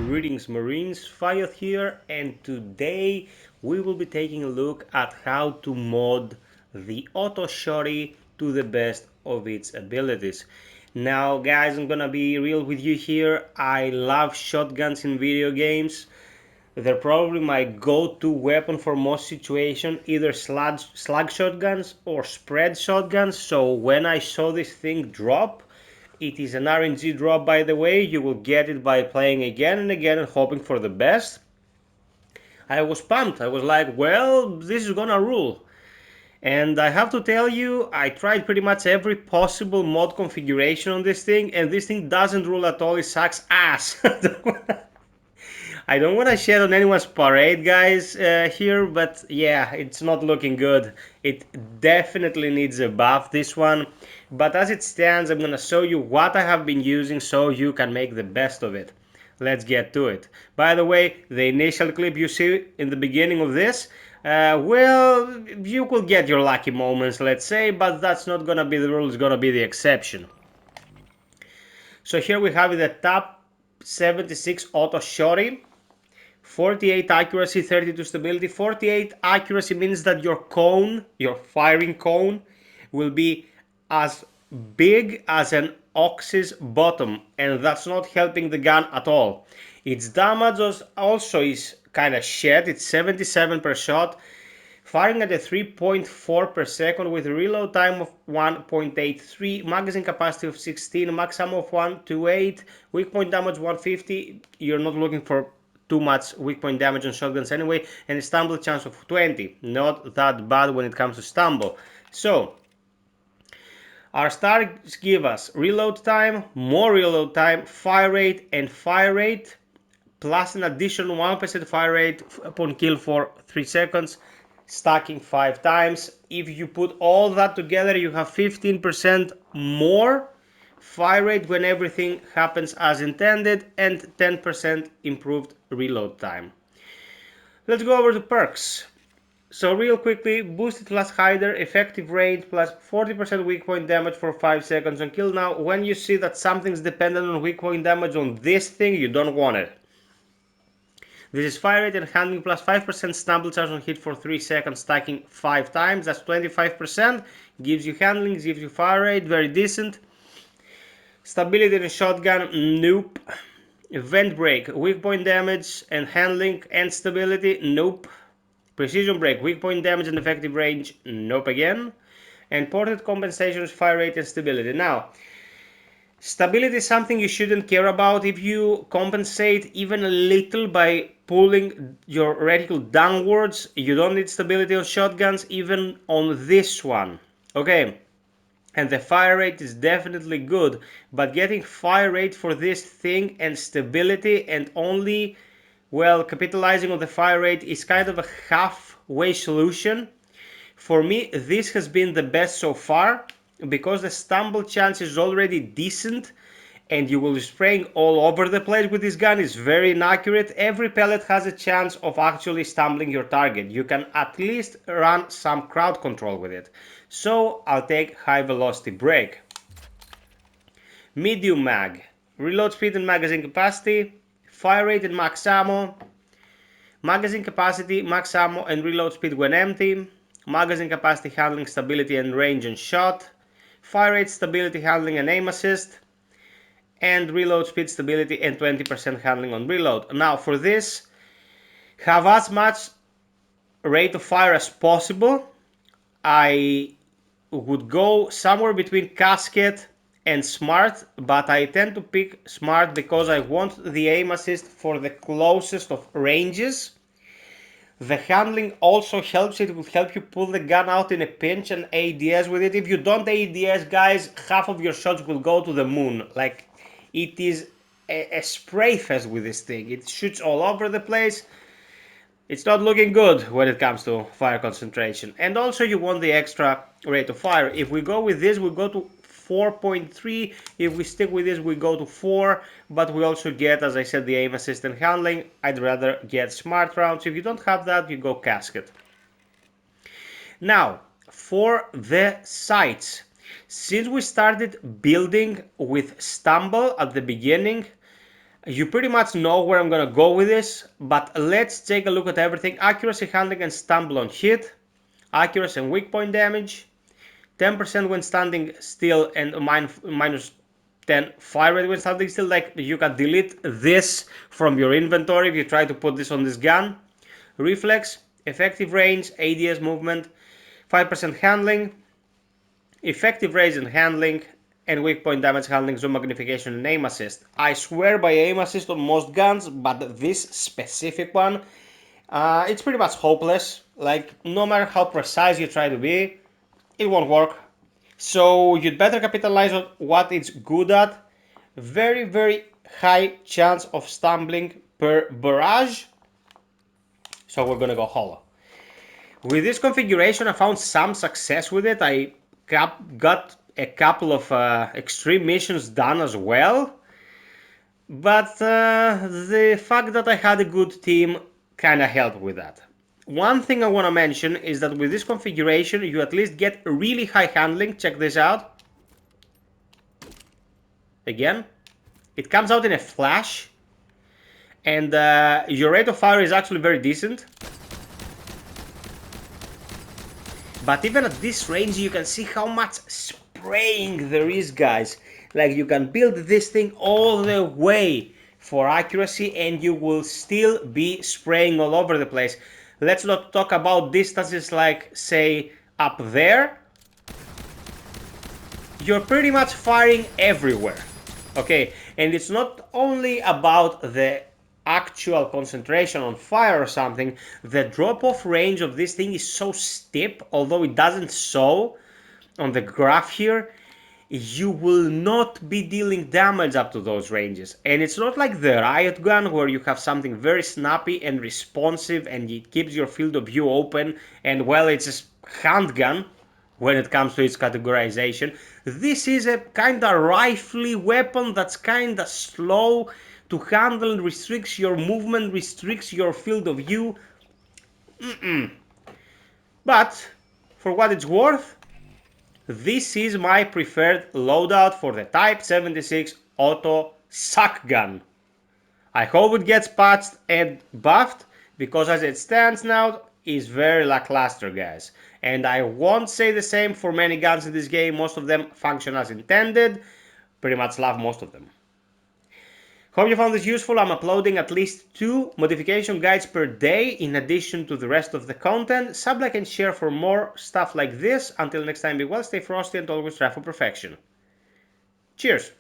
Greetings Marines, FiOth here, and today we will be taking a look at how to mod the Auto Shotty to the best of its abilities. Now guys, I'm gonna be real with you here. I love shotguns in video games. They're probably my go-to weapon for most situations, either slug shotguns or spread shotguns. So when I saw this thing drop, it is an RNG drop, by the way. You will get it by playing again and again and hoping for the best. I was pumped. I was like, well, this is gonna rule. And I have to tell you, I tried pretty much every possible mod configuration on this thing, and this thing doesn't rule at all. It sucks ass. I don't want to shed on anyone's parade, guys, here, but yeah, it's not looking good. It definitely needs a buff, this one. But as it stands, I'm going to show you what I have been using so you can make the best of it. Let's get to it. By the way, the initial clip you see in the beginning of this, well, you could get your lucky moments, let's say, but that's not going to be the rule, it's going to be the exception. So here we have the top 76 Auto Shotty. 48 accuracy, 32 stability. 48 accuracy means that your cone, your firing cone, will be as big as an ox's bottom, and that's not helping the gun at all. Its damage also is kind of shit. It's 77 per shot, firing at a 3.4 per second with a reload time of 1.83, magazine capacity of 16, max ammo of 128, weak point damage 150. You're not looking for too much weak point damage on shotguns anyway, and a stumble chance of 20. Not that bad when it comes to stumble. So our stars give us reload time, more reload time, fire rate, and fire rate, plus an additional 1% fire rate upon kill for 3 seconds, stacking 5 times. If you put all that together, you have 15% more fire rate when everything happens as intended, and 10% improved reload time. Let's go over to perks. So real quickly, boosted plus hider, effective range plus 40% weak point damage for 5 seconds on kill. Now when you see that something's dependent on weak point damage on this thing, you don't want it. This is fire rate and handling plus 5% stumble charge on hit for 3 seconds, stacking 5 times. That's 25%. Gives you handling, gives you fire rate, very decent. Stability in a shotgun, nope. Vent break, weak point damage and handling and stability, nope. Precision break, weak point damage and effective range, nope again. And ported compensation is fire rate and stability. Now, stability is something you shouldn't care about. If you compensate even a little by pulling your reticle downwards, you don't need stability on shotguns, even on this one. Okay. And the fire rate is definitely good, but getting fire rate for this thing and stability and only, well, capitalizing on the fire rate is kind of a halfway solution. For me, this has been the best so far, because the stumble chance is already decent and you will be spraying all over the place with this gun. It's very inaccurate. Every pellet has a chance of actually stumbling your target. You can at least run some crowd control with it. So I'll take high velocity break. Medium mag, reload speed and magazine capacity, fire rate and max ammo, magazine capacity, max ammo and reload speed when empty, magazine capacity, handling, stability and range and shot, fire rate, stability, handling and aim assist, and reload speed, stability and 20% handling on reload. Now for this, have as much rate of fire as possible. I would go somewhere between casket and smart, but I tend to pick smart because I want the aim assist for the closest of ranges. The handling also helps. It will help you pull the gun out in a pinch and ADS with it. If you don't ADS, guys, half of your shots will go to the moon. Like, it is a spray fest with this thing. It shoots all over the place. It's not looking good when it comes to fire concentration. And also you want the extra rate of fire. If we go with this, we go to 4.3. If we stick with this, we go to 4. But we also get, as I said, the aim assist and handling. I'd rather get smart rounds. If you don't have that, you go casket. Now, for the sights. Since we started building with stumble at the beginning, You pretty much know where I'm gonna go with this, but let's take a look at everything. Accuracy, handling, and stumble on hit. Accuracy and weak point damage. 10% when standing still and minus 10 fire rate when standing still. Like, you can delete this from your inventory if you try to put this on this gun. Reflex, effective range, ADS movement, 5% handling, effective range and handling, and weak point damage handling, zoom magnification, and aim assist. I swear by aim assist on most guns, but this specific one, it's pretty much hopeless. Like, no matter how precise you try to be, it won't work. So you'd better capitalize on what it's good at. Very, very high chance of stumbling per barrage. So we're gonna go hollow. With this configuration, I found some success with it. I got a couple of extreme missions done as well. But the fact that I had a good team kind of helped with that. One thing I want to mention is that with this configuration, you at least get really high handling. Check this out. Again, it comes out in a flash, and your rate of fire is actually very decent. But even at this range, you can see how much spraying there is, guys. Like, you can build this thing all the way for accuracy and you will still be spraying all over the place. Let's not talk about distances like, say, up there. You're pretty much firing everywhere. Okay, and it's not only about the actual concentration on fire or something. The drop-off range of this thing is so steep, although it doesn't show on the graph here. You will not be dealing damage up to those ranges. And it's not like the riot gun where you have something very snappy and responsive and it keeps your field of view open, and well, it's a handgun when it comes to its categorization. This is a kinda rifly weapon that's kinda slow to handle, restricts your movement, restricts your field of view. But for what it's worth, this is my preferred loadout for the Type 76 Auto Shotgun. I hope it gets patched and buffed, because as it stands now, is very lackluster, guys. And I won't say the same for many guns in this game. Most of them function as intended. Pretty much love most of them. Hope you found this useful. I'm uploading at least 2 modification guides per day in addition to the rest of the content. Sub, like, and share for more stuff like this. Until next time, be well, stay frosty, and always strive for perfection. Cheers!